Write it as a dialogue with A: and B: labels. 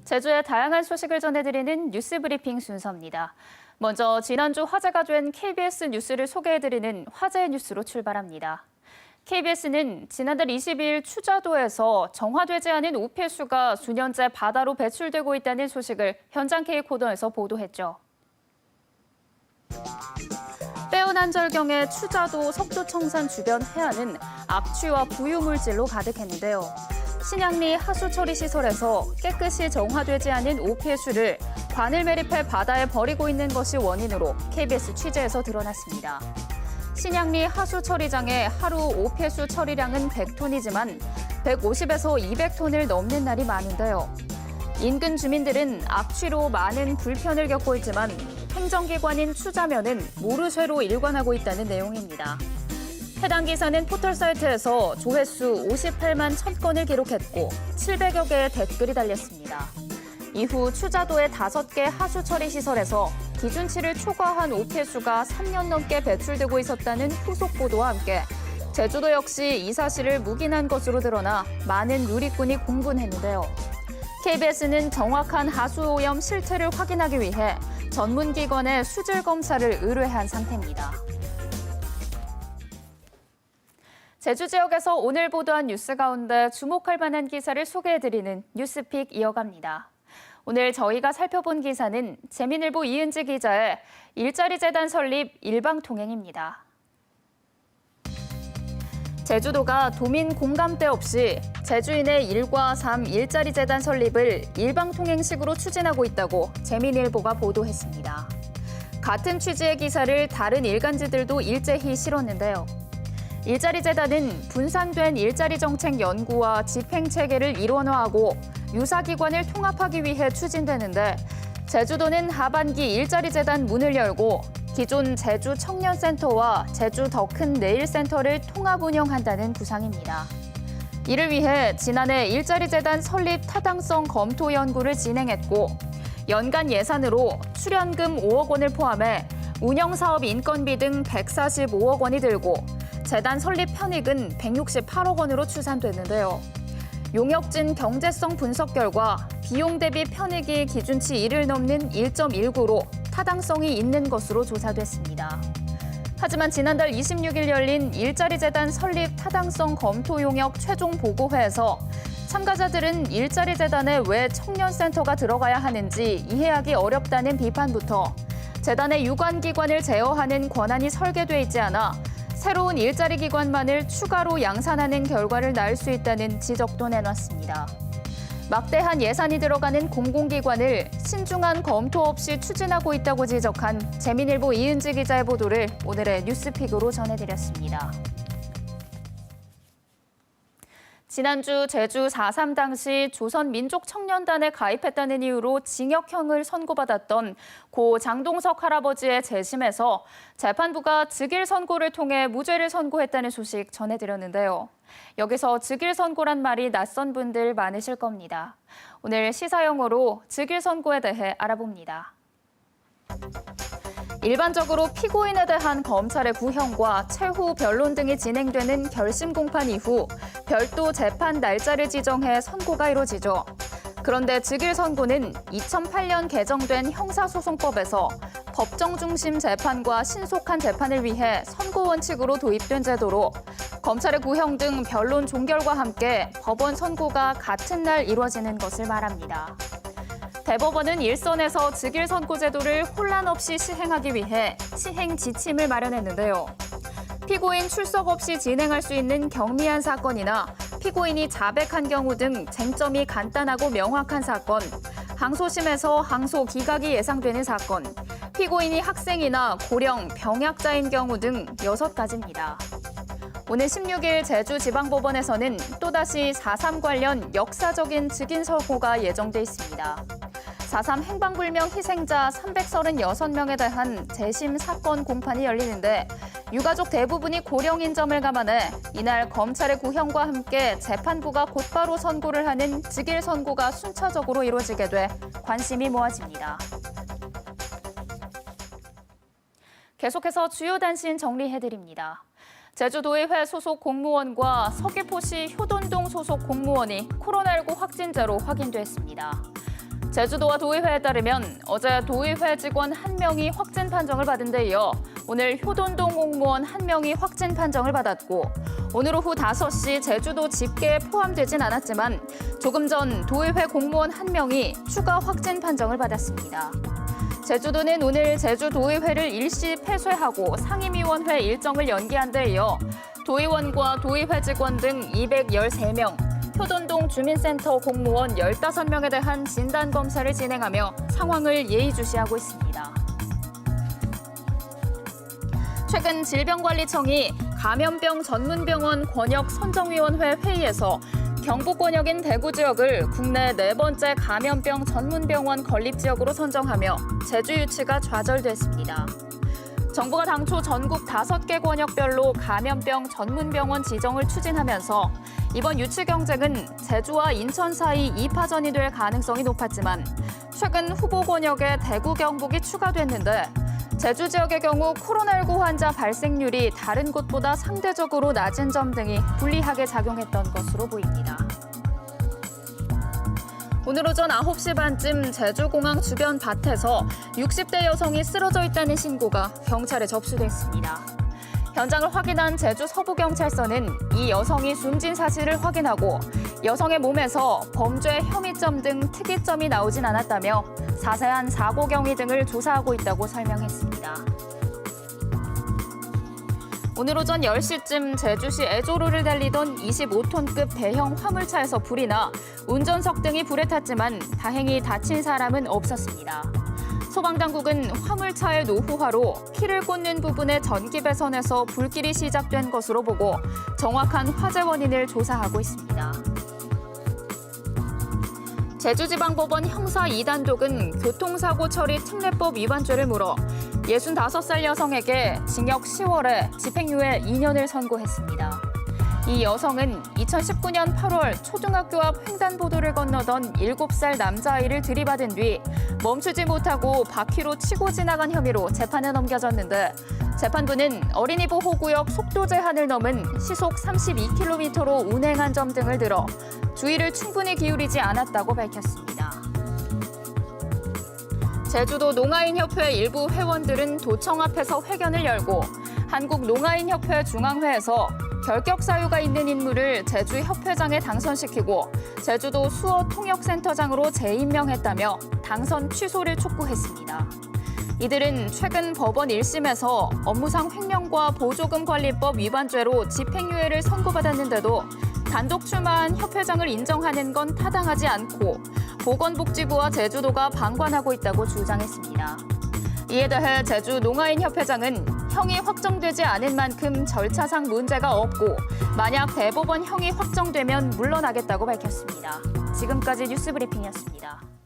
A: 제주의 다양한 소식을 전해드리는 뉴스 브리핑 순서입니다. 먼저 지난주 화제가 된 KBS 뉴스를 소개해드리는 화제의 뉴스로 출발합니다. KBS는 지난달 22일 추자도에서 정화되지 않은 오폐수가 수년째 바다로 배출되고 있다는 소식을 현장 K코더에서 보도했죠. 빼어난 절경의 추자도 석조청산 주변 해안은 악취와 부유물질로 가득했는데요. 신양리 하수처리시설에서 깨끗이 정화되지 않은 오폐수를 관을 매립해 바다에 버리고 있는 것이 원인으로 KBS 취재에서 드러났습니다. 신양리 하수처리장의 하루 오폐수 처리량은 100톤이지만 150에서 200톤을 넘는 날이 많은데요. 인근 주민들은 악취로 많은 불편을 겪고 있지만 행정기관인 추자면은 모르쇠로 일관하고 있다는 내용입니다. 해당 기사는 포털 사이트에서 조회수 58만 1000건을 기록했고 700여 개의 댓글이 달렸습니다. 이후 추자도의 5개 하수처리 시설에서 기준치를 초과한 오폐수가 3년 넘게 배출되고 있었다는 후속 보도와 함께 제주도 역시 이 사실을 묵인한 것으로 드러나 많은 누리꾼이 공분했는데요. KBS는 정확한 하수오염 실태를 확인하기 위해 전문기관에 수질 검사를 의뢰한 상태입니다. 제주 지역에서 오늘 보도한 뉴스 가운데 주목할 만한 기사를 소개해드리는 뉴스픽 이어갑니다. 오늘 저희가 살펴본 기사는 재민일보 이은지 기자의 일자리 재단 설립 일방통행입니다. 제주도가 도민 공감대 없이 제주인의 일과 삶 일자리 재단 설립을 일방통행식으로 추진하고 있다고 재민일보가 보도했습니다. 같은 취지의 기사를 다른 일간지들도 일제히 실었는데요. 일자리 재단은 분산된 일자리 정책 연구와 집행 체계를 일원화하고 유사기관을 통합하기 위해 추진되는데 제주도는 하반기 일자리 재단 문을 열고 기존 제주 청년센터와 제주 더 큰 내일센터를 통합 운영한다는 구상입니다. 이를 위해 지난해 일자리 재단 설립 타당성 검토 연구를 진행했고 연간 예산으로 출연금 5억 원을 포함해 운영사업 인건비 등 145억 원이 들고 재단 설립 편익은 168억 원으로 추산됐는데요. 용역진 경제성 분석 결과 비용 대비 편익이 기준치 1을 넘는 1.19로 타당성이 있는 것으로 조사됐습니다. 하지만 지난달 26일 열린 일자리 재단 설립 타당성 검토 용역 최종 보고회에서 참가자들은 일자리 재단에 왜 청년센터가 들어가야 하는지 이해하기 어렵다는 비판부터 재단의 유관기관을 제어하는 권한이 설계돼 있지 않아 새로운 일자리 기관만을 추가로 양산하는 결과를 낳을 수 있다는 지적도 내놨습니다. 막대한 예산이 들어가는 공공기관을 신중한 검토 없이 추진하고 있다고 지적한 재민일보 이은지 기자의 보도를 오늘의 뉴스픽으로 전해드렸습니다. 지난주 제주 4.3 당시 조선민족청년단에 가입했다는 이유로 징역형을 선고받았던 고 장동석 할아버지의 재심에서 재판부가 즉일 선고를 통해 무죄를 선고했다는 소식 전해드렸는데요. 여기서 즉일 선고란 말이 낯선 분들 많으실 겁니다. 오늘 시사용어로 즉일 선고에 대해 알아봅니다. 일반적으로 피고인에 대한 검찰의 구형과 최후 변론 등이 진행되는 결심 공판 이후 별도 재판 날짜를 지정해 선고가 이루어지죠. 그런데 즉일 선고는 2008년 개정된 형사소송법에서 법정 중심 재판과 신속한 재판을 위해 선고 원칙으로 도입된 제도로 검찰의 구형 등 변론 종결과 함께 법원 선고가 같은 날 이루어지는 것을 말합니다. 대법원은 일선에서 즉일 선고 제도를 혼란 없이 시행하기 위해 시행 지침을 마련했는데요. 피고인 출석 없이 진행할 수 있는 경미한 사건이나 피고인이 자백한 경우 등 쟁점이 간단하고 명확한 사건, 항소심에서 항소 기각이 예상되는 사건, 피고인이 학생이나 고령, 병약자인 경우 등 6가지입니다. 오늘 16일 제주지방법원에서는 또다시 4.3 관련 역사적인 즉인 선고가 예정돼 있습니다. 4.3 행방불명 희생자 336명에 대한 재심 사건 공판이 열리는데 유가족 대부분이 고령인 점을 감안해 이날 검찰의 구형과 함께 재판부가 곧바로 선고를 하는 즉일 선고가 순차적으로 이루어지게 돼 관심이 모아집니다. 계속해서 주요 단신 정리해드립니다. 제주도의회 소속 공무원과 서귀포시 효돈동 소속 공무원이 코로나19 확진자로 확인됐습니다. 제주도와 도의회에 따르면 어제 도의회 직원 1명이 확진 판정을 받은 데 이어 오늘 효돈동 공무원 1명이 확진 판정을 받았고 오늘 오후 5시 제주도 집계에 포함되진 않았지만 조금 전 도의회 공무원 1명이 추가 확진 판정을 받았습니다. 제주도는 오늘 제주도의회를 일시 폐쇄하고 상임위원회 일정을 연기한 데 이어 도의원과 도의회 직원 등 213명, 효돈동 주민센터 공무원 15명에 대한 진단검사를 진행하며 상황을 예의주시하고 있습니다. 최근 질병관리청이 감염병 전문병원 권역 선정위원회 회의에서 경북 권역인 대구 지역을 국내 4번째 감염병 전문병원 건립지역으로 선정하며 제주 유치가 좌절됐습니다. 정부가 당초 전국 5개 권역별로 감염병 전문병원 지정을 추진하면서 이번 유치 경쟁은 제주와 인천 사이 2파전이 될 가능성이 높았지만 최근 후보 권역에 대구, 경북이 추가됐는데 제주 지역의 경우 코로나19 환자 발생률이 다른 곳보다 상대적으로 낮은 점 등이 불리하게 작용했던 것으로 보입니다. 오늘 오전 9시 반쯤 제주공항 주변 밭에서 60대 여성이 쓰러져 있다는 신고가 경찰에 접수됐습니다. 현장을 확인한 제주 서부경찰서는 이 여성이 숨진 사실을 확인하고 여성의 몸에서 범죄 혐의점 등 특이점이 나오진 않았다며 자세한 사고 경위 등을 조사하고 있다고 설명했습니다. 오늘 오전 10시쯤 제주시 애조로를 달리던 25톤급 대형 화물차에서 불이 나 운전석 등이 불에 탔지만 다행히 다친 사람은 없었습니다. 소방당국은 화물차의 노후화로 키를 꽂는 부분의 전기 배선에서 불길이 시작된 것으로 보고 정확한 화재 원인을 조사하고 있습니다. 제주지방법원 형사 2단독은 교통사고 처리 특례법 위반죄를 물어 65살 여성에게 징역 10월에 집행유예 2년을 선고했습니다. 이 여성은 2019년 8월 초등학교 앞 횡단보도를 건너던 7살 남자아이를 들이받은 뒤 멈추지 못하고 바퀴로 치고 지나간 혐의로 재판에 넘겨졌는데 재판부는 어린이 보호구역 속도 제한을 넘은 시속 32km로 운행한 점 등을 들어 주의를 충분히 기울이지 않았다고 밝혔습니다. 제주도 농아인협회 일부 회원들은 도청 앞에서 회견을 열고 한국농아인협회 중앙회에서 결격 사유가 있는 인물을 제주 협회장에 당선시키고 제주도 수어통역센터장으로 재임명했다며 당선 취소를 촉구했습니다. 이들은 최근 법원 1심에서 업무상 횡령과 보조금관리법 위반죄로 집행유예를 선고받았는데도 단독 출마한 협회장을 인정하는 건 타당하지 않고 보건복지부와 제주도가 방관하고 있다고 주장했습니다. 이에 대해 제주 농아인협회장은 형이 확정되지 않은 만큼 절차상 문제가 없고 만약 대법원 형이 확정되면 물러나겠다고 밝혔습니다. 지금까지 뉴스브리핑이었습니다.